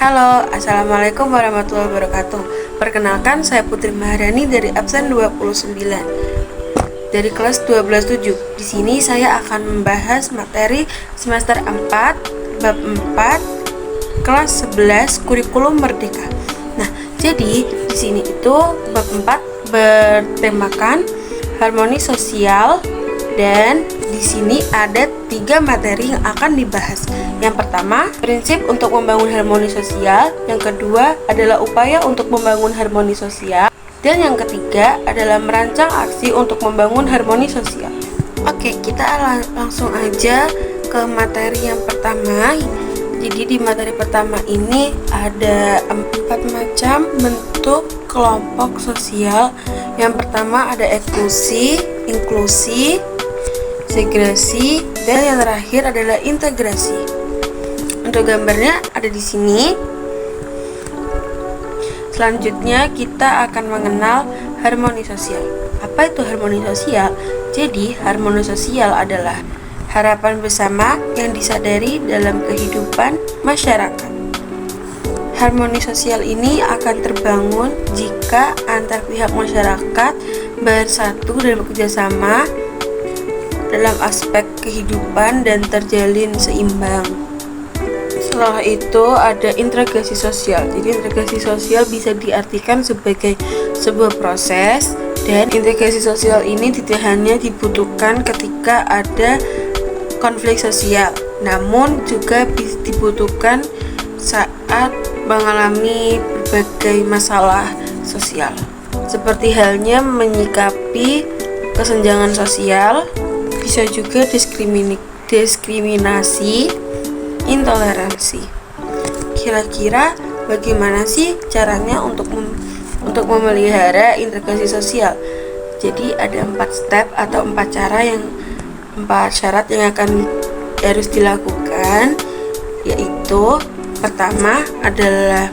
Halo, Assalamualaikum warahmatullahi wabarakatuh. Perkenalkan, saya Putri Maharani dari absen 29 dari kelas 12-7. Di sini saya akan membahas materi semester 4, bab 4, kelas 11, kurikulum merdeka. Nah, jadi di sini itu bab 4 bertemakan harmoni sosial, dan di sini ada 3 materi yang akan dibahas. Yang pertama, prinsip untuk membangun harmoni sosial. Yang kedua adalah upaya untuk membangun harmoni sosial. Dan yang ketiga adalah merancang aksi untuk membangun harmoni sosial. Oke, kita langsung aja ke materi yang pertama. Jadi di materi pertama ini ada 4 macam bentuk kelompok sosial. Yang pertama ada eksklusi, inklusi, segresi, dan yang terakhir adalah integrasi. Untuk gambarnya ada di sini. Selanjutnya kita akan mengenal harmoni sosial. Apa itu harmoni sosial? Jadi harmoni sosial adalah harapan bersama yang disadari dalam kehidupan masyarakat. Harmoni sosial ini akan terbangun jika antar pihak masyarakat bersatu dan bekerja sama dalam aspek kehidupan dan terjalin seimbang. Setelah itu ada integrasi sosial. Jadi integrasi sosial bisa diartikan sebagai sebuah proses, dan integrasi sosial ini tidak hanya dibutuhkan ketika ada konflik sosial, namun juga dibutuhkan saat mengalami berbagai masalah sosial, seperti halnya menyikapi kesenjangan sosial, bisa juga diskriminasi, intoleransi. Kira-kira bagaimana sih caranya untuk memelihara integrasi sosial? Jadi ada 4 step atau 4 syarat yang harus dilakukan, yaitu pertama adalah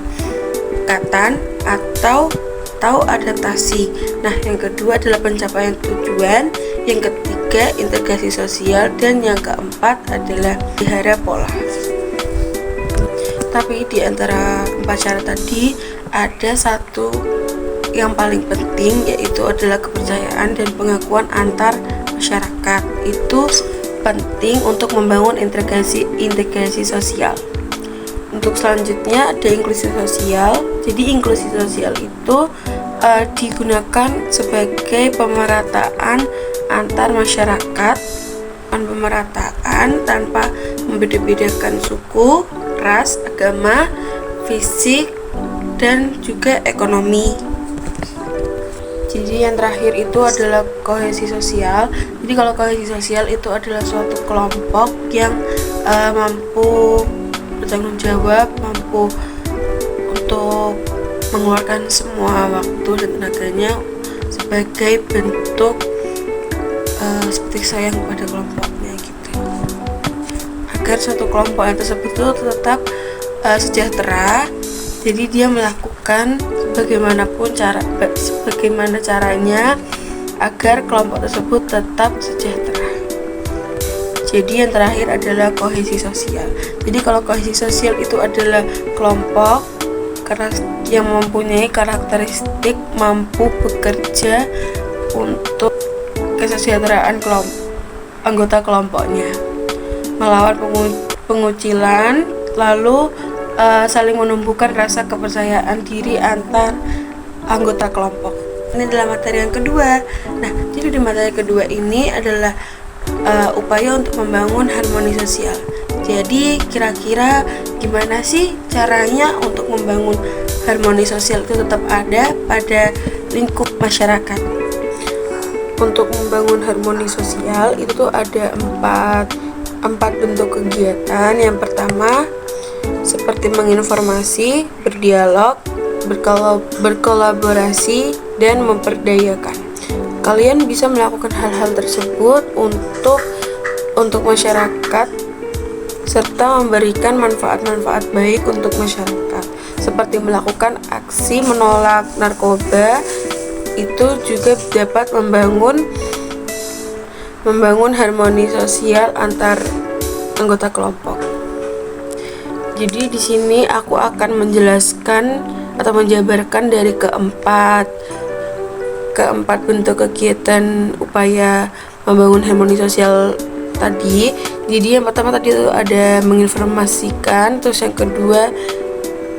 pendekatan atau adaptasi. Nah, yang kedua adalah pencapaian tujuan, yang ketiga integrasi sosial, dan yang keempat adalah pelihara pola. Tapi di antara 4 syarat tadi ada satu yang paling penting, yaitu adalah kepercayaan dan pengakuan antar masyarakat. Itu penting untuk membangun integrasi sosial. Untuk selanjutnya ada inklusi sosial. Jadi inklusi sosial itu digunakan sebagai pemerataan antar masyarakat, pemerataan tanpa membeda-bedakan suku, ras, agama, fisik, dan juga ekonomi. Jadi yang terakhir itu adalah kohesi sosial. Jadi kalau kohesi sosial itu adalah suatu kelompok yang mampu bertanggung jawab, mampu untuk mengeluarkan semua waktu dan tenaganya sebagai bentuk seperti sayang kepada kelompoknya gitu, agar suatu kelompok yang tersebut itu tetap sejahtera. Jadi dia melakukan bagaimana caranya agar kelompok tersebut tetap sejahtera. Jadi yang terakhir adalah kohesi sosial. Jadi kalau kohesi sosial itu adalah kelompok yang mempunyai karakteristik mampu bekerja untuk kesejahteraan anggota kelompoknya, melawan pengucilan, lalu saling menumbuhkan rasa kepercayaan diri antar anggota kelompok. Ini adalah materi yang kedua. Nah, jadi di materi kedua ini adalah upaya untuk membangun harmoni sosial. Jadi kira-kira gimana sih caranya untuk membangun harmoni sosial itu tetap ada pada lingkup masyarakat? Untuk membangun harmoni sosial itu ada empat bentuk kegiatan. Yang pertama seperti menginformasi, berdialog, berkolaborasi, dan memperdayakan. Kalian bisa melakukan hal-hal tersebut untuk masyarakat serta memberikan manfaat-manfaat baik untuk masyarakat, seperti melakukan aksi menolak narkoba. Itu juga dapat membangun harmoni sosial antar anggota kelompok. Jadi di sini aku akan menjelaskan atau menjabarkan dari keempat bentuk kegiatan upaya membangun harmoni sosial tadi. Jadi yang pertama tadi itu ada menginformasikan, terus yang kedua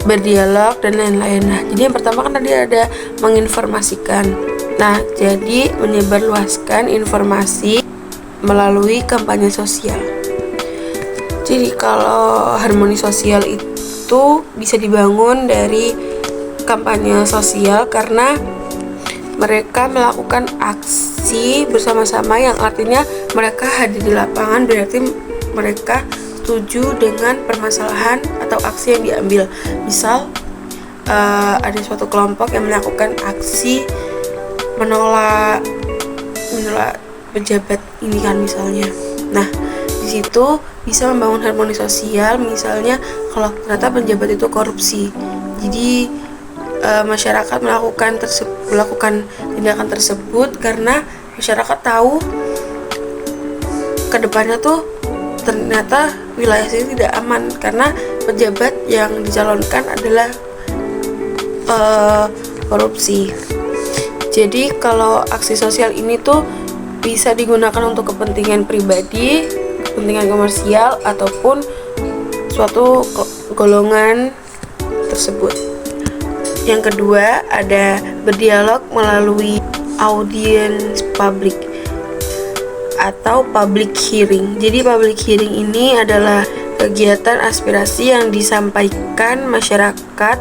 berdialog dan lain-lain. Nah, jadi yang pertama kan tadi ada menginformasikan. Nah, jadi menyebarluaskan informasi melalui kampanye sosial. Jadi kalau harmoni sosial itu bisa dibangun dari kampanye sosial karena mereka melakukan aksi bersama-sama, yang artinya mereka hadir di lapangan, berarti mereka setuju dengan permasalahan atau aksi yang diambil. Misal ada suatu kelompok yang melakukan aksi menolak pejabat ini kan misalnya. Nah, di situ bisa membangun harmoni sosial. Misalnya kalau ternyata pejabat itu korupsi, jadi masyarakat melakukan tindakan tersebut karena masyarakat tahu kedepannya tuh ternyata wilayah sini tidak aman karena pejabat yang dicalonkan adalah korupsi. Jadi kalau aksi sosial ini tuh bisa digunakan untuk kepentingan pribadi, kepentingan komersial, ataupun suatu golongan tersebut. Yang kedua ada berdialog melalui audience public atau public hearing. Jadi public hearing ini adalah kegiatan aspirasi yang disampaikan masyarakat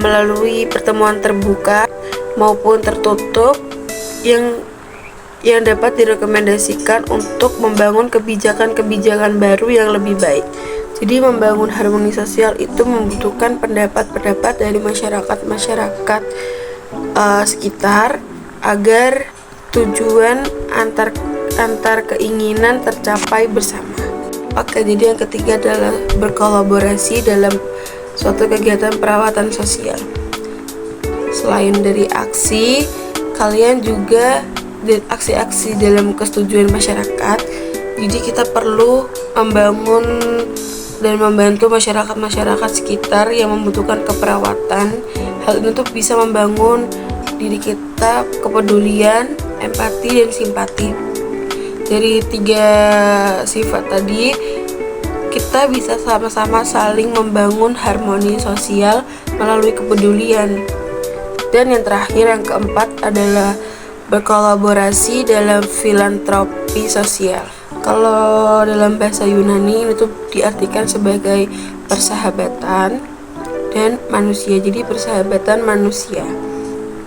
melalui pertemuan terbuka maupun tertutup yang dapat direkomendasikan untuk membangun kebijakan-kebijakan baru yang lebih baik. Jadi membangun harmoni sosial itu membutuhkan pendapat-pendapat dari masyarakat sekitar agar tujuan antar keinginan tercapai bersama. Oke, jadi yang ketiga adalah berkolaborasi dalam suatu kegiatan perawatan sosial. Selain dari aksi, kalian juga aksi-aksi dalam kesetujuan masyarakat. Jadi kita perlu membangun dan membantu masyarakat sekitar yang membutuhkan keperawatan. Hal ini tuh bisa membangun diri kita kepedulian, empati, dan simpati. Dari 3 sifat tadi, kita bisa sama-sama saling membangun harmoni sosial melalui kepedulian. Dan yang terakhir, yang keempat adalah berkolaborasi dalam filantropi sosial. Kalau dalam bahasa Yunani itu diartikan sebagai persahabatan dan manusia. Jadi persahabatan manusia.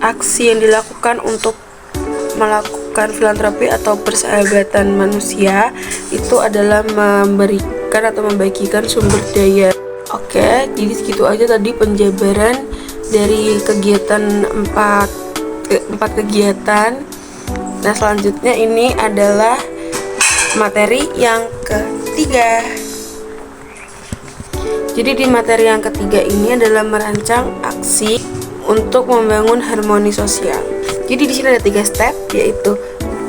Aksi yang dilakukan untuk melakukan filantropi atau persahabatan manusia itu adalah memberikan atau membagikan sumber daya. Oke, jadi segitu aja tadi penjabaran dari kegiatan empat kegiatan. Nah, selanjutnya ini adalah materi yang ketiga. Jadi di materi yang ketiga ini adalah merancang aksi untuk membangun harmoni sosial. Jadi di sini ada 3 step, yaitu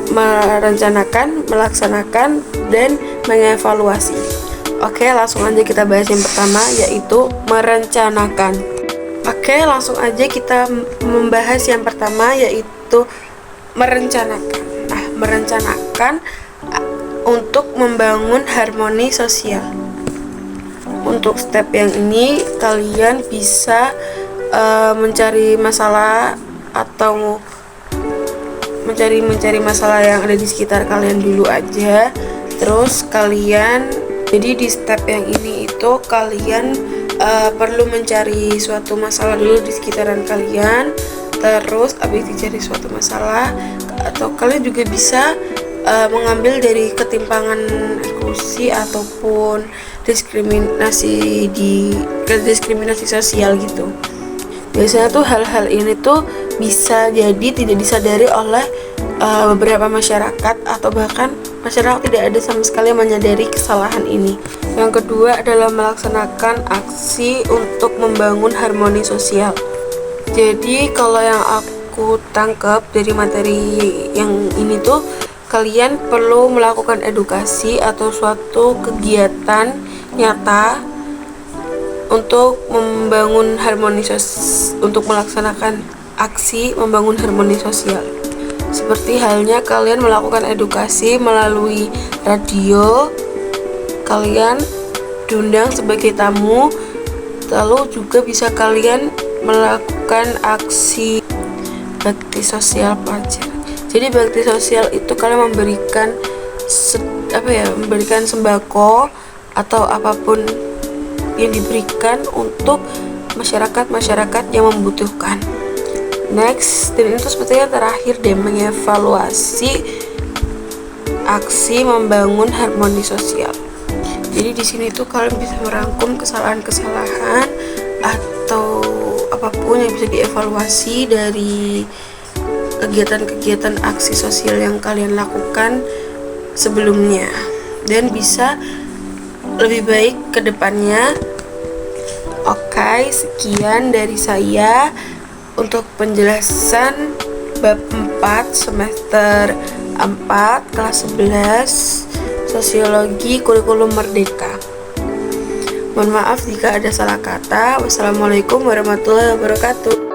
merencanakan, melaksanakan, dan mengevaluasi. Oke, langsung aja kita bahas yang pertama, yaitu merencanakan. Oke, langsung aja kita membahas yang pertama, yaitu merencanakan. Nah, merencanakan untuk membangun harmoni sosial. Untuk step yang ini kalian bisa mencari masalah atau mencari masalah yang ada di sekitar kalian dulu aja. Terus kalian, jadi di step yang ini itu kalian perlu mencari suatu masalah dulu di sekitaran kalian. Terus habis dicari suatu masalah, atau kalian juga bisa mengambil dari ketimpangan eksklusi ataupun diskriminasi sosial gitu. Biasanya tuh hal-hal ini tuh bisa jadi tidak disadari oleh beberapa masyarakat, atau bahkan masyarakat tidak ada sama sekali yang menyadari kesalahan ini. Yang kedua adalah melaksanakan aksi untuk membangun harmoni sosial. Jadi kalau yang aku tangkap dari materi yang ini tuh, kalian perlu melakukan edukasi atau suatu kegiatan nyata untuk untuk melaksanakan aksi membangun harmoni sosial. Seperti halnya kalian melakukan edukasi melalui radio, kalian diundang sebagai tamu, lalu juga bisa kalian melakukan aksi bakti sosial pelajar. Jadi bakti sosial itu kalian memberikan sembako atau apapun yang diberikan untuk masyarakat yang membutuhkan. Next, dan itu sebetulnya terakhir deh, mengevaluasi aksi membangun harmoni sosial. Jadi di sini tuh kalian bisa merangkum kesalahan-kesalahan atau apapun yang bisa dievaluasi dari kegiatan-kegiatan aksi sosial yang kalian lakukan sebelumnya, dan bisa lebih baik ke depannya. Oke, sekian dari saya untuk penjelasan bab 4 semester 4 kelas 11 Sosiologi Kurikulum Merdeka. Mohon maaf jika ada salah kata. Wassalamualaikum warahmatullahi wabarakatuh.